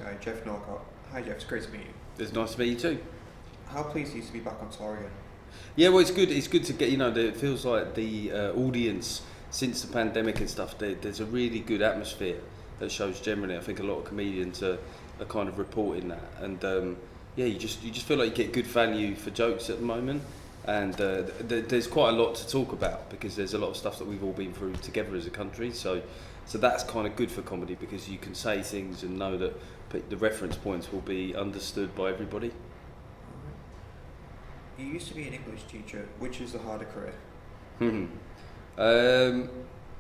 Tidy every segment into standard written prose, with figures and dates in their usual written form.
guy, Geoff Norcott. Hi Geoff, it's great to meet you. It's nice to meet you too. How pleased are you to be back on tour again? Yeah, well, it's good. It's good to get. It feels like the audience since the pandemic and stuff. There's a really good atmosphere at shows generally. I think a lot of comedians are kind of reporting that, and you just feel like you get good value for jokes at the moment. And there's quite a lot to talk about because there's a lot of stuff that we've all been through together as a country. So that's kind of good for comedy because you can say things and know that the reference points will be understood by everybody. You used to be an English teacher. Which is the harder career?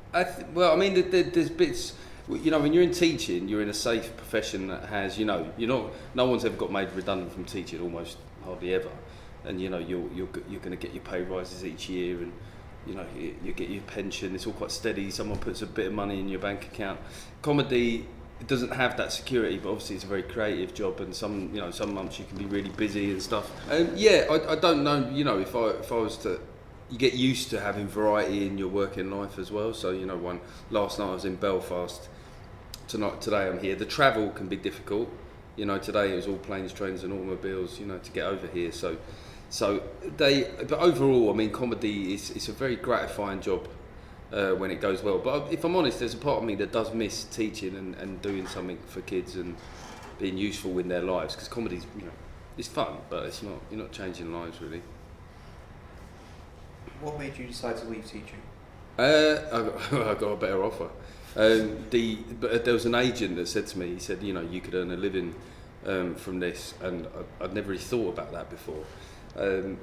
There's bits. When you're in teaching, you're in a safe profession that has, no one's ever got made redundant from teaching, almost hardly ever. And you're going to get your pay rises each year, and you get your pension. It's all quite steady. Someone puts a bit of money in your bank account. Comedy, it doesn't have that security, but obviously it's a very creative job, and some months you can be really busy and stuff. I don't know. If I was to, you get used to having variety in your working life as well. So last night I was in Belfast. Today I'm here. The travel can be difficult. Today it was all planes, trains, and automobiles. To get over here. But overall, comedy it's a very gratifying job when it goes well. But if I'm honest, there's a part of me that does miss teaching and doing something for kids and being useful in their lives, because comedy's it's fun, but it's not. You're not changing lives really. What made you decide to leave teaching? I got a better offer. But there was an agent that said to me, he said, you could earn a living from this, and I'd never really thought about that before. And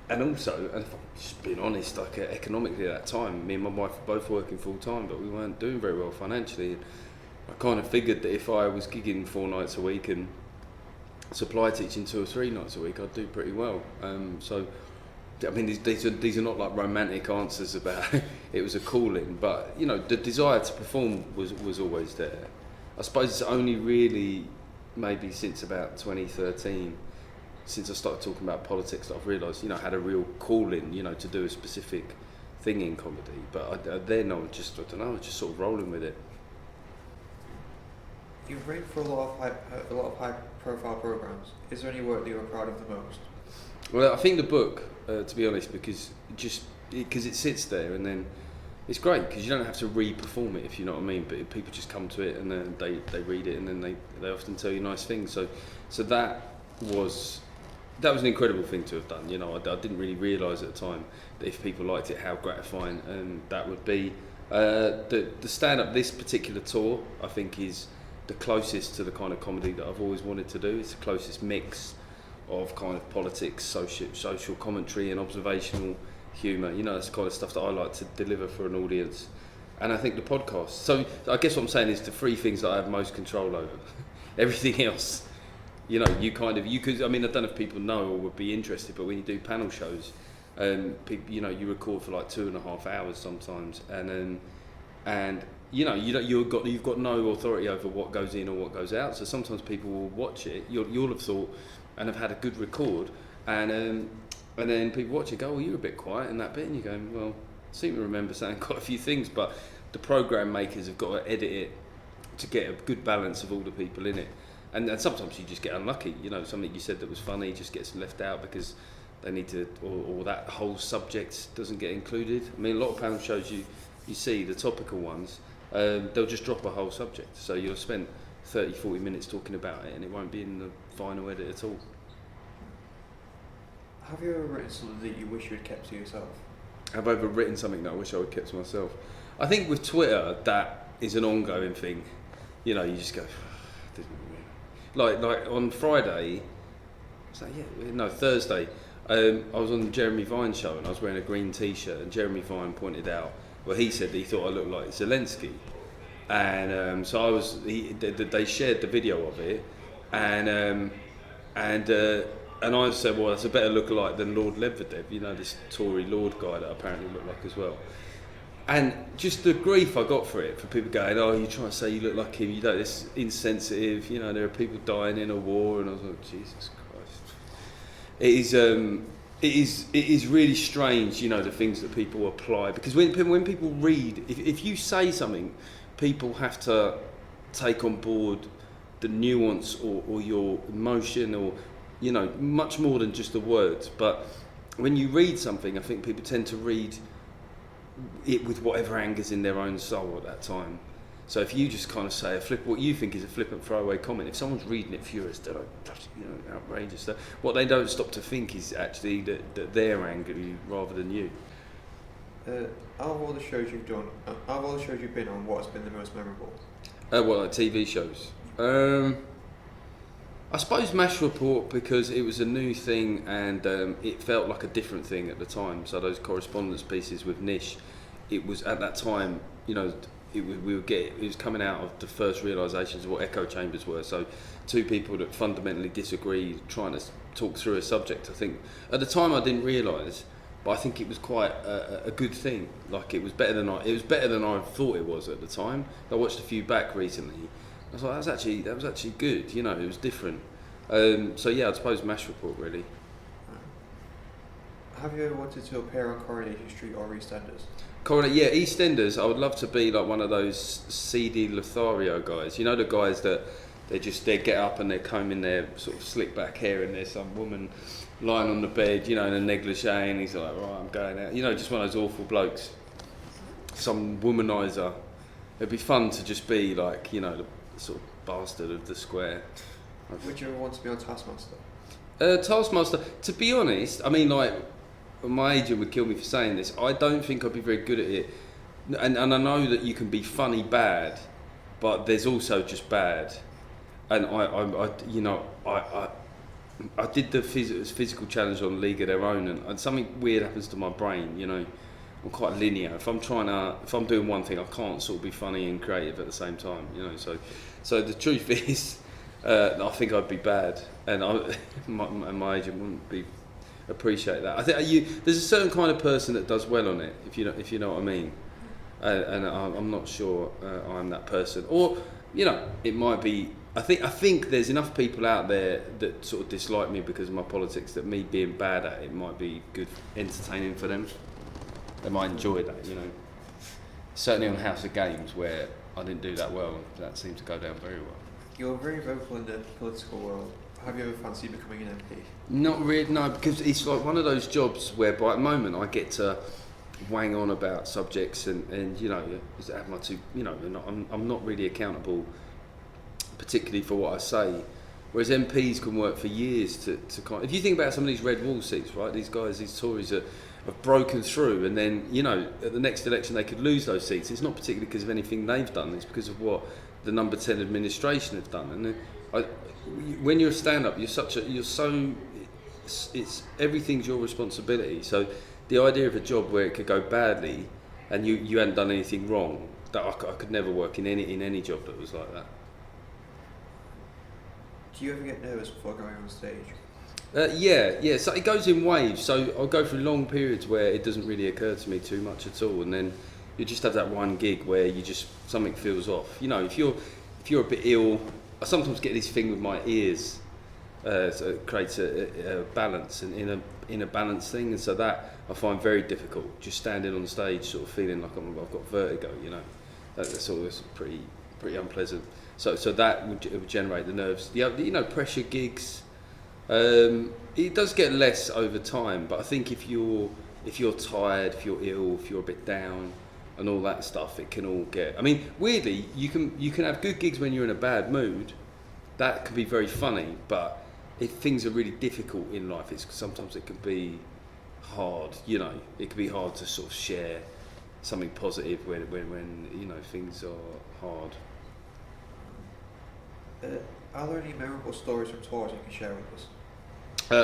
also, and if I'm just being honest, economically at that time, me and my wife were both working full time, but we weren't doing very well financially. And I kind of figured that if I was gigging 4 nights a week and supply teaching 2 or 3 nights a week, I'd do pretty well. These are not like romantic answers about it was a calling, but the desire to perform was always there. I suppose it's only really maybe since about 2013, since I started talking about politics, that I've realised I had a real calling to do a specific thing in comedy. But I was just sort of rolling with it. You've written for a lot of high profile programmes. Is there any work that you're proud of the most? Well, I think the book, to be honest, because it sits there, and then it's great because you don't have to re-perform it, if you know what I mean. But people just come to it and then they read it, and then they often tell you nice things. So that was an incredible thing to have done. I didn't really realise at the time that if people liked it, how gratifying that would be. The stand-up, this particular tour, I think is the closest to the kind of comedy that I've always wanted to do. It's the closest mix of kind of politics, social commentary and observational humour. That's the kind of stuff that I like to deliver for an audience. And I think the podcast, so I guess what I'm saying is the 3 things that I have most control over. Everything else, you could, I don't know if people know or would be interested, but when you do panel shows, you record for like 2.5 hours sometimes, and you've got no authority over what goes in or what goes out. So sometimes people will watch it, you'll have thought, and have had a good record, and then people watch it, go, "Oh, you're a bit quiet in that bit," and you're going, "Well, I seem to remember saying quite a few things," but the program makers have got to edit it to get a good balance of all the people in it, and sometimes you just get unlucky. Something you said that was funny just gets left out because they need to, or that whole subject doesn't get included. A lot of panel shows you see the topical ones, they'll just drop a whole subject, so you'll spend 30-40 minutes talking about it and it won't be in the final edit at all. Have you ever written something that you wish you had kept to yourself? Have I ever written something that I wish I would kept to myself? I think with Twitter, that is an ongoing thing. You just go, like on Friday, Thursday, I was on Jeremy Vine's show and I was wearing a green t-shirt, and Jeremy Vine pointed out, he said that he thought I looked like Zelensky. And so they shared the video of it, and I said, well, that's a better lookalike than Lord Lebedev, this Tory Lord guy that I apparently look like as well. And just the grief I got for it, for people going, "Oh, you're trying to say you look like him, it's insensitive, there are people dying in a war," and I was like, Jesus Christ. It is really strange, the things that people apply, because when people read, if you say something, people have to take on board the nuance or your emotion, or much more than just the words. But when you read something, I think people tend to read it with whatever anger's in their own soul at that time. So if you just kind of say what you think is a flippant throwaway comment, if someone's reading it furious, they're like, outrageous. What they don't stop to think is actually that they're angry rather than you. Out of all the shows you've done, out of all the shows you've been on, what's been the most memorable? Like TV shows? I suppose MASH Report, because it was a new thing and it felt like a different thing at the time. So those correspondence pieces with Nish, it was at that time, it was coming out of the first realisations of what echo chambers were. So two people that fundamentally disagreed, trying to talk through a subject. I think at the time I didn't realise, but I think it was quite a good thing. Like it was better than I thought it was at the time. I watched a few back recently. I was like, that was actually good. It was different. So yeah, I suppose MASH Report really. Have you ever wanted to appear on Coronation Street or EastEnders? Yeah, EastEnders. I would love to be like one of those seedy Lothario guys. The guys that they get up and they're combing their sort of slick back hair, and there's some woman lying on the bed, in a negligee, and he's like, right, I'm going out. Just one of those awful blokes. Some womanizer. It'd be fun to just be like, the sort of bastard of the square. Would you ever want to be on Taskmaster? Taskmaster, to be honest, I mean, like, my agent would kill me for saying this. I don't think I'd be very good at it, and I know that you can be funny bad, but there's also just bad. And I did the physical challenge on League of Their Own, and something weird happens to my brain. I'm quite linear. If I'm doing one thing, I can't sort of be funny and creative at the same time. So the truth is, I think I'd be bad, and my agent wouldn't appreciate that. I think there's a certain kind of person that does well on it, if you know what I mean. And I'm not sure I'm that person, or it might be. I think there's enough people out there that sort of dislike me because of my politics that me being bad at it might be good, entertaining for them. They might enjoy that, Certainly on House of Games, where I didn't do that well, that seemed to go down very well. You're very vocal in the political world. Have you ever fancied becoming an MP? Not really, no, because it's like one of those jobs where by the moment I get to wang on about subjects and have my two, I'm not really accountable, particularly for what I say. Whereas MPs can work for years to kind of, if you think about some of these red wall seats, right? These Tories have broken through, and then at the next election they could lose those seats. It's not particularly because of anything they've done. It's because of what the number 10 administration have done. And when you're a stand-up, it's everything's your responsibility. So the idea of a job where it could go badly and you hadn't done anything wrong, that I could never work in any job that was like that. Do you ever get nervous before going on stage? Yeah. So it goes in waves. So I'll go through long periods where it doesn't really occur to me too much at all, and then you just have that one gig where something feels off. If you're a bit ill, I sometimes get this thing with my ears. So it creates a balance and in a balance thing, and so that I find very difficult. Just standing on the stage, sort of feeling like I've got vertigo. That's always pretty unpleasant. So that would generate the nerves. Pressure gigs. It does get less over time, but I think if you're tired, if you're ill, if you're a bit down, and all that stuff, it can all get. I mean, weirdly, you can have good gigs when you're in a bad mood. That can be very funny, but if things are really difficult in life, sometimes it can be hard. It can be hard to sort of share something positive when things are hard. Are there any memorable stories from tours you can share with us?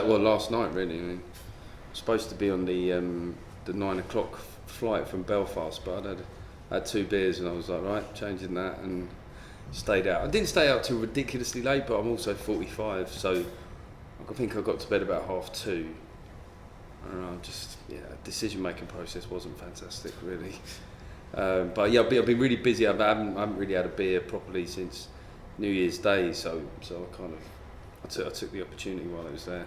Well, last night really. I was supposed to be on the 9 o'clock flight from Belfast, but I had 2 beers and I was like, right, changing that, and stayed out. I didn't stay out till ridiculously late, but I'm also 45, so I think I got to bed about 2:30. I don't know, decision-making process wasn't fantastic really. But yeah, I've been really busy. I haven't really had a beer properly since New Year's Day, so I took the opportunity while I was there.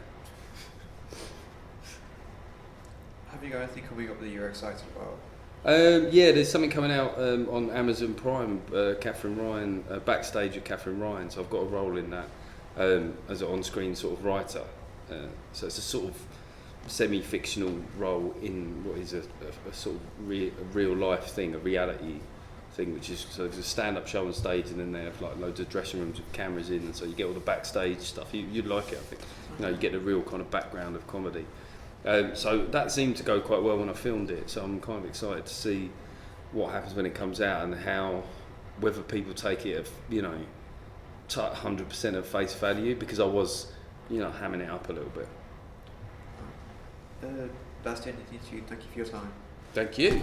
Have you got anything coming up that you're excited about? Yeah, there's something coming out on Amazon Prime, Catherine Ryan, backstage at Catherine Ryan, so I've got a role in that as an on-screen sort of writer. So it's a sort of semi-fictional role in what is a sort of real life thing, a reality thing, which is so there's a stand-up show on stage, and then they have like loads of dressing rooms with cameras in, and so you get all the backstage stuff. You'd like it, I think. You know, you get the real kind of background of comedy. So that seemed to go quite well when I filmed it, so I'm kind of excited to see what happens when it comes out and whether people take it at, 100% of face value, because I was, hamming it up a little bit. That's the end of the interview. Thank you for your time. Thank you.